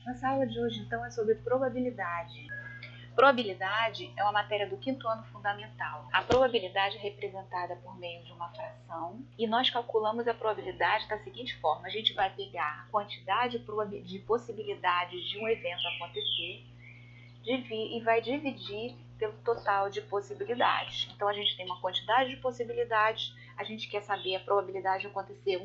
Nossa aula de hoje, então, é sobre probabilidade. Probabilidade é uma matéria do 5º ano fundamental. A probabilidade é representada por meio de uma fração e nós calculamos a probabilidade da seguinte forma. A gente vai pegar a quantidade de possibilidades de um evento acontecer e vai dividir pelo total de possibilidades. Então, a gente tem uma quantidade de possibilidades, a gente quer saber a probabilidade de acontecer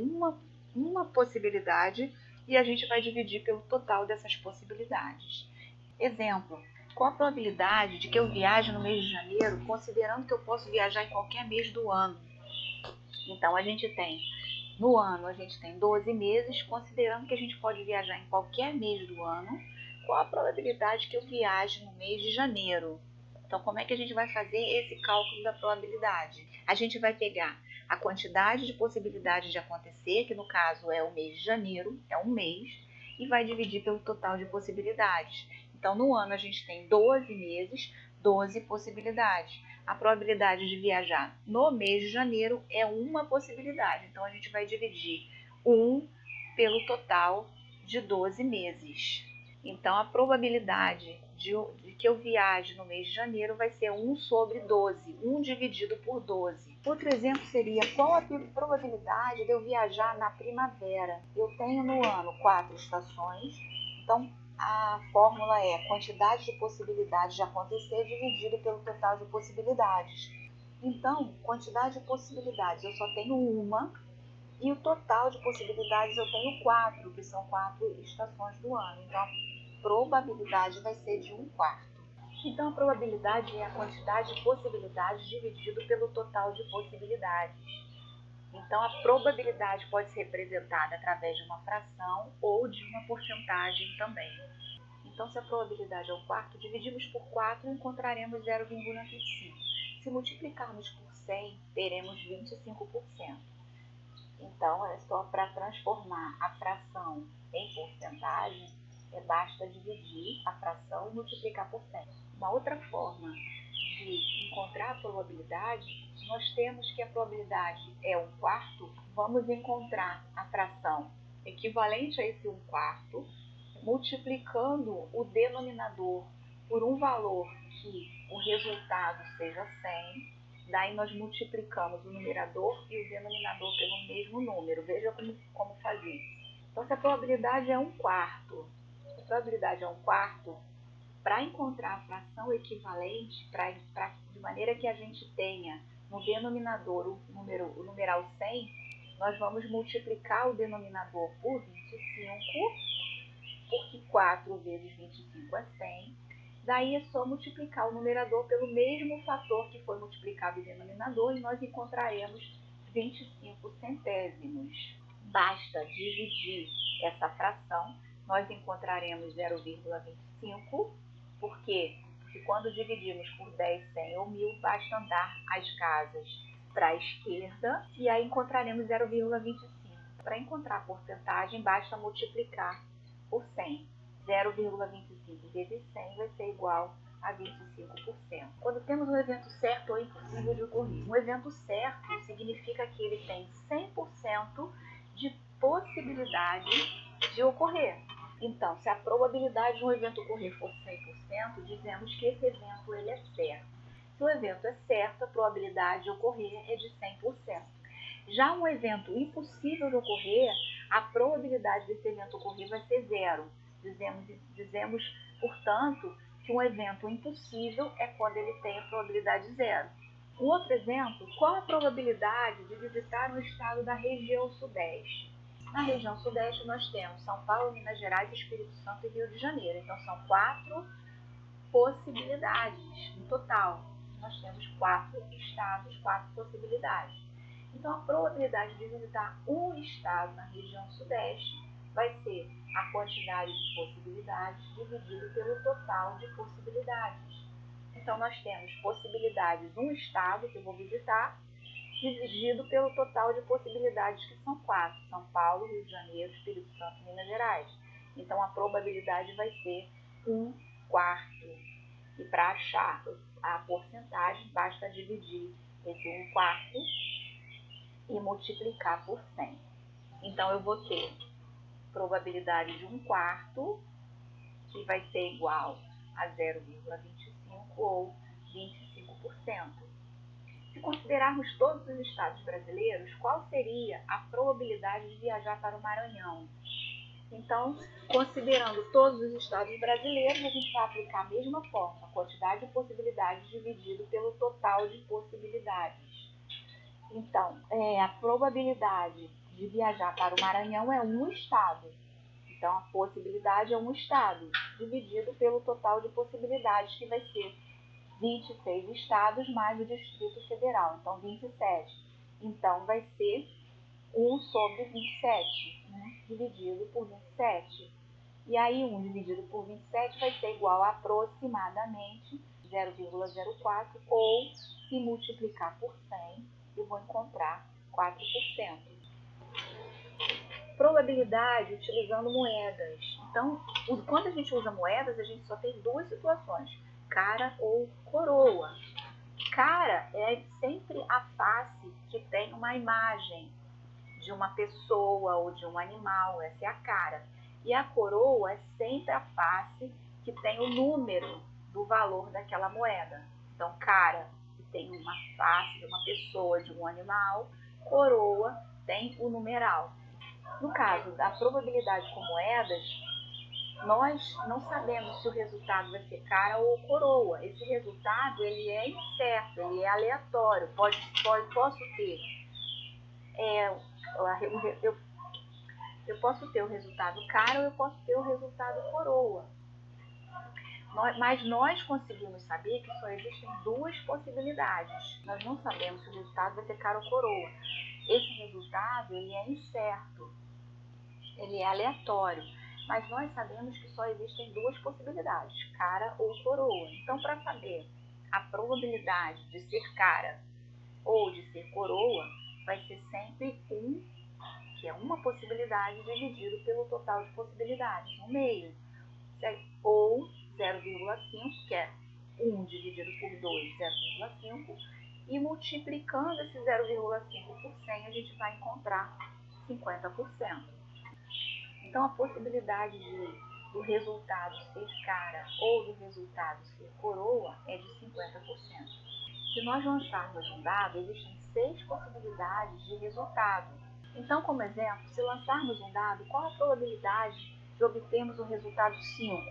uma possibilidade e a gente vai dividir pelo total dessas possibilidades. Exemplo, qual a probabilidade de que eu viaje no mês de janeiro, considerando que eu posso viajar em qualquer mês do ano? Então, no ano, a gente tem 12 meses, considerando que a gente pode viajar em qualquer mês do ano. Qual a probabilidade que eu viaje no mês de janeiro? Então, como é que a gente vai fazer esse cálculo da probabilidade? A gente vai pegar a quantidade de possibilidades de acontecer, que no caso é o mês de janeiro, é um mês, e vai dividir pelo total de possibilidades. Então, no ano a gente tem 12 meses, 12 possibilidades. A probabilidade de viajar no mês de janeiro é uma possibilidade. Então, a gente vai dividir 1 pelo total de 12 meses. Então, a probabilidade de que eu viaje no mês de janeiro vai ser 1 sobre 12, 1 dividido por 12. Outro exemplo seria, qual a probabilidade de eu viajar na primavera? Eu tenho no ano 4 estações, então a fórmula é quantidade de possibilidades de acontecer dividido pelo total de possibilidades. Então, quantidade de possibilidades eu só tenho uma, e o total de possibilidades eu tenho 4, que são 4 estações do ano. Então, a probabilidade vai ser de 1/4. Então, a probabilidade é a quantidade de possibilidades dividido pelo total de possibilidades. Então, a probabilidade pode ser representada através de uma fração ou de uma porcentagem também. Então, se a probabilidade é 1/4, dividimos por 4 e encontraremos 0,25. Se multiplicarmos por 100, teremos 25%. Então, é só para transformar a fração em porcentagem, basta dividir a fração e multiplicar por 100. Uma outra forma de encontrar a probabilidade, nós temos que a probabilidade é 1/4, vamos encontrar a fração equivalente a esse 1/4, multiplicando o denominador por um valor que o resultado seja 100, daí nós multiplicamos o numerador e o denominador pelo mesmo número. Veja como fazer. Então, se a probabilidade é 1/4, para encontrar a fração equivalente, de maneira que a gente tenha no denominador o numeral 100, nós vamos multiplicar o denominador por 25, porque 4 vezes 25 é 100. Daí é só multiplicar o numerador pelo mesmo fator que foi multiplicado o denominador e nós encontraremos 25 centésimos. Basta dividir essa fração, nós encontraremos 0,25, porque quando dividimos por 10, 100 ou 1000, basta andar as casas para a esquerda e aí encontraremos 0,25. Para encontrar a porcentagem, basta multiplicar por 100. 0,25 vezes 100 vai ser igual a 25%. Quando temos um evento certo ou impossível de ocorrer. Um evento certo significa que ele tem 100% de possibilidade de ocorrer. Então, se a probabilidade de um evento ocorrer for 100%, dizemos que esse evento ele é certo. Se o evento é certo, a probabilidade de ocorrer é de 100%. Já um evento impossível de ocorrer, a probabilidade desse evento ocorrer vai ser 0. Dizemos, portanto, que um evento impossível é quando ele tem a probabilidade 0. Um outro exemplo, qual a probabilidade de visitar um estado da região sudeste? Na região sudeste nós temos São Paulo, Minas Gerais, Espírito Santo e Rio de Janeiro. Então são 4 possibilidades no total. Nós temos 4 estados, 4 possibilidades. Então a probabilidade de visitar um estado na região sudeste vai ser a quantidade de possibilidades dividido pelo total de possibilidades. Então, nós temos possibilidades, um estado que eu vou visitar, dividido pelo total de possibilidades, que são 4. São Paulo, Rio de Janeiro, Espírito Santo e Minas Gerais. Então, a probabilidade vai ser 1/4. E para achar a porcentagem, basta dividir esse 1/4 e multiplicar por 100. Então, eu vou ter probabilidade de 1/4, que vai ser igual a 0,25 ou 25%. Se considerarmos todos os estados brasileiros, qual seria a probabilidade de viajar para o Maranhão? Então, considerando todos os estados brasileiros, a gente vai aplicar a mesma fórmula, quantidade de possibilidades dividido pelo total de possibilidades. Então, a probabilidade de viajar para o Maranhão é um estado. Então, a possibilidade é um estado, dividido pelo total de possibilidades, que vai ser 26 estados mais o Distrito Federal, então 27. Então, vai ser 1 sobre 27, dividido por 27. E aí, 1 dividido por 27 vai ser igual a aproximadamente 0,04, ou, se multiplicar por 100, eu vou encontrar 4%. Probabilidade utilizando moedas. Então, quando a gente usa moedas, a gente só tem duas situações: cara ou coroa. Cara é sempre a face que tem uma imagem de uma pessoa ou de um animal, essa é a cara. E a coroa é sempre a face que tem o número do valor daquela moeda. Então, cara, que tem uma face de uma pessoa, de um animal; coroa tem o numeral. No caso da probabilidade com moedas, nós não sabemos se o resultado vai ser cara ou coroa. Esse resultado, ele é incerto, ele é aleatório. Posso ter eu posso ter o resultado cara ou eu posso ter o resultado coroa. Mas nós conseguimos saber que só existem duas possibilidades. Nós não sabemos se o resultado vai ser cara ou coroa. Esse resultado, ele é incerto, ele é aleatório. Mas nós sabemos que só existem duas possibilidades, cara ou coroa. Então, para saber a probabilidade de ser cara ou de ser coroa, vai ser sempre 1, que é uma possibilidade, dividido pelo total de possibilidades, no meio. Ou 0,5, que é 1 dividido por 2, 0,5. E multiplicando esse 0,5 por 100, a gente vai encontrar 50%. Então, a possibilidade do resultado ser cara ou do resultado ser coroa é de 50%. Se nós lançarmos um dado, existem 6 possibilidades de resultado. Então, como exemplo, se lançarmos um dado, qual a probabilidade de obtermos o resultado 5?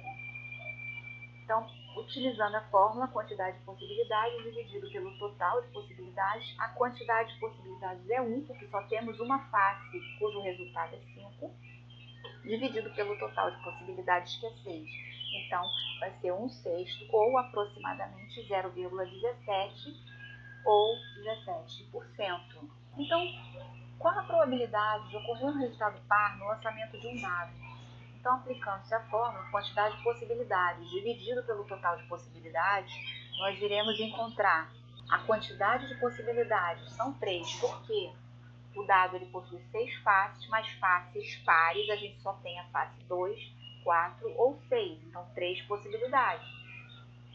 Então, utilizando a fórmula quantidade de possibilidades dividido pelo total de possibilidades, a quantidade de possibilidades é 1, porque só temos uma face cujo resultado é 5, dividido pelo total de possibilidades, que é 6. Então, vai ser 1/6, ou aproximadamente 0,17 ou 17%. Então, qual a probabilidade de ocorrer um resultado par no lançamento de um dado? Então, aplicando-se a fórmula quantidade de possibilidades dividido pelo total de possibilidades, nós iremos encontrar a quantidade de possibilidades, são 3, porque o dado ele possui 6 faces, mas faces pares a gente só tem a face 2, 4 ou 6, então 3 possibilidades.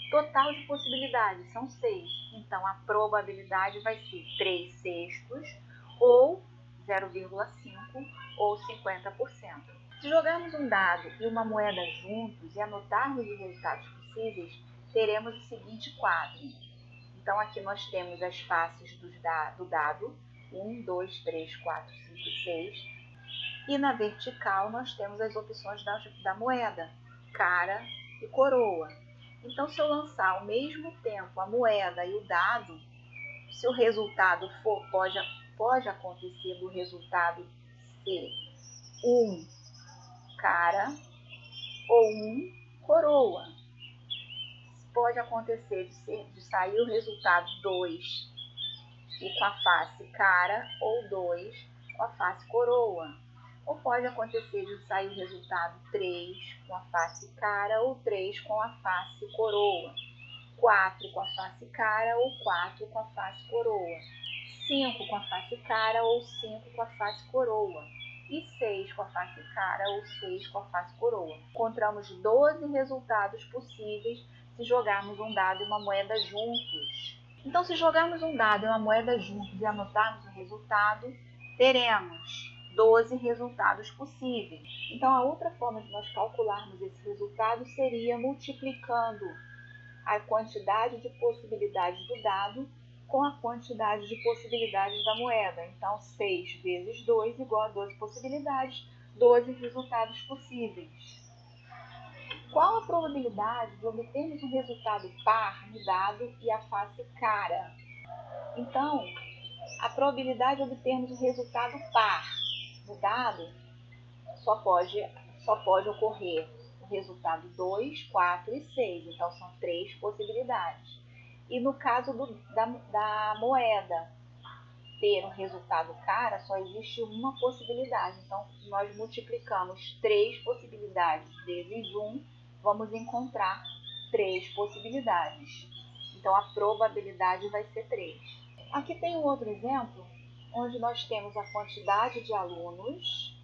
Total de possibilidades são 6, então a probabilidade vai ser 3/6 ou 0,5 ou 50%. Se jogarmos um dado e uma moeda juntos e anotarmos os resultados possíveis, teremos o seguinte quadro. Então, aqui nós temos as faces do dado, 1, 2, 3, 4, 5, 6. E na vertical nós temos as opções da moeda, cara e coroa. Então, se eu lançar ao mesmo tempo a moeda e o dado, se o resultado pode acontecer do resultado ser 1 cara ou 1 coroa. Pode acontecer de sair o resultado 2 e com a face cara, ou 2 com a face coroa. Ou pode acontecer de sair o resultado 3 com a face cara ou 3 com a face coroa. 4 com a face cara ou 4 com a face coroa. 5 com a face cara ou 5 com a face coroa. E 6 com a face cara ou 6 com a face coroa. Encontramos 12 resultados possíveis se jogarmos um dado e uma moeda juntos. Então, se jogarmos um dado e uma moeda juntos e anotarmos o resultado, teremos 12 resultados possíveis. Então, a outra forma de nós calcularmos esse resultado seria multiplicando a quantidade de possibilidades do dado com a quantidade de possibilidades da moeda. Então, 6 vezes 2 igual a 12 possibilidades, 12 resultados possíveis. Qual a probabilidade de obtermos um resultado par no dado e a face cara? Então, a probabilidade de obtermos um resultado par no dado só pode ocorrer o resultado 2, 4 e 6. Então, são 3 possibilidades. E no caso da moeda ter um resultado cara, só existe uma possibilidade. Então, nós multiplicamos 3 possibilidades vezes 1, vamos encontrar 3 possibilidades. Então, a probabilidade vai ser 3. Aqui tem um outro exemplo, onde nós temos a quantidade de alunos.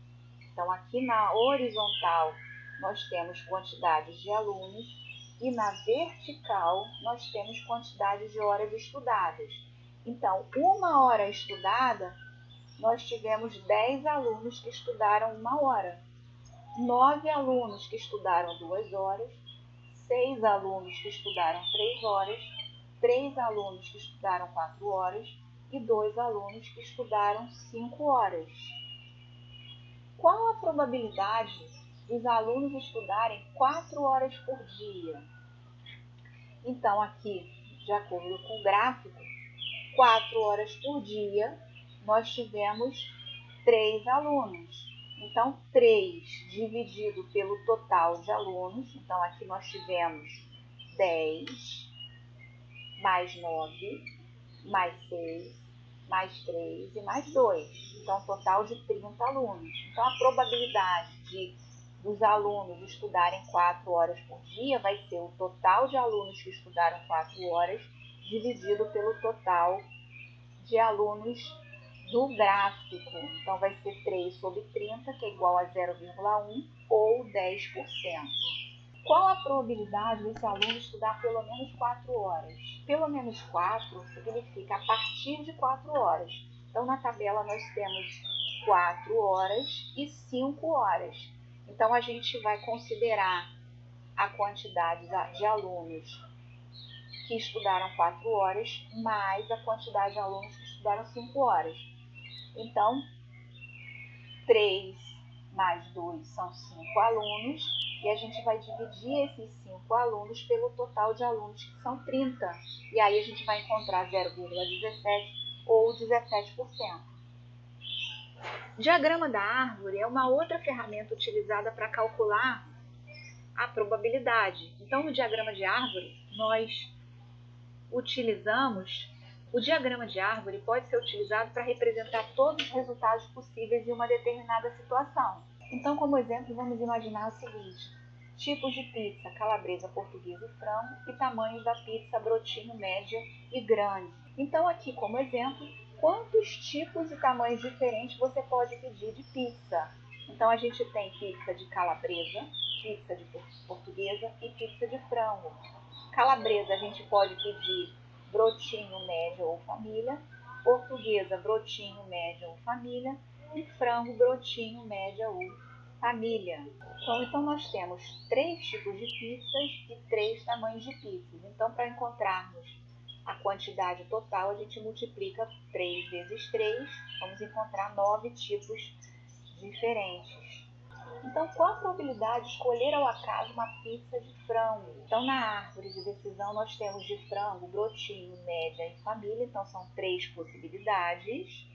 Então, aqui na horizontal, nós temos quantidades de alunos e na vertical, nós temos quantidade de horas estudadas. Então, uma hora estudada, nós tivemos 10 alunos que estudaram 1 hora, 9 alunos que estudaram 2 horas, 6 alunos que estudaram 3 horas, 3 alunos que estudaram 4 horas e 2 alunos que estudaram 5 horas. Qual a probabilidade dos alunos estudarem 4 horas por dia? Então, aqui, de acordo com o gráfico, 4 horas por dia, nós tivemos 3 alunos. Então, 3 dividido pelo total de alunos. Então, aqui nós tivemos 10, mais 9, mais 6, mais 3 e mais 2. Então, total de 30 alunos. Então, a probabilidade dos alunos estudarem 4 horas por dia vai ser o total de alunos que estudaram 4 horas dividido pelo total de alunos do gráfico. Então, vai ser 3 sobre 30, que é igual a 0,1 ou 10%. Qual a probabilidade desse aluno estudar pelo menos 4 horas? Pelo menos 4 significa a partir de 4 horas. Então, na tabela nós temos 4 horas e 5 horas. Então, a gente vai considerar a quantidade de alunos que estudaram 4 horas, mais a quantidade de alunos que estudaram 5 horas. Então, 3 mais 2 são 5 alunos, e a gente vai dividir esses 5 alunos pelo total de alunos, que são 30. E aí a gente vai encontrar 0,17 ou 17%. Diagrama da árvore é uma outra ferramenta utilizada para calcular a probabilidade. Então, no diagrama de árvore, nós utilizamos... O diagrama de árvore pode ser utilizado para representar todos os resultados possíveis em uma determinada situação. Então, como exemplo, vamos imaginar o seguinte: tipos de pizza, calabresa, portuguesa e frango, e tamanhos da pizza, brotinho, média e grande. Então, aqui como exemplo, quantos tipos e tamanhos diferentes você pode pedir de pizza? Então, a gente tem pizza de calabresa, pizza de portuguesa e pizza de frango. Calabresa a gente pode pedir brotinho, média ou família, portuguesa, brotinho, média ou família, e frango, brotinho, média ou família. Então nós temos 3 tipos de pizzas e 3 tamanhos de pizzas. Então, para encontrarmos a quantidade total, a gente multiplica 3 vezes 3, vamos encontrar 9 tipos diferentes. Então, qual a probabilidade de escolher ao acaso uma pizza de frango? Então, na árvore de decisão, nós temos de frango, brotinho, média e família. Então, são 3 possibilidades.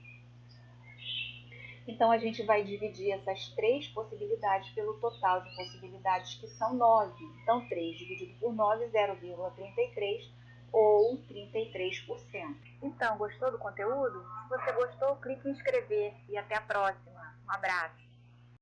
Então, a gente vai dividir essas 3 possibilidades pelo total de possibilidades, que são 9. Então, 3 dividido por 9, 0,33 ou 33%. Então, gostou do conteúdo? Se você gostou, clique em inscrever e até a próxima. Um abraço!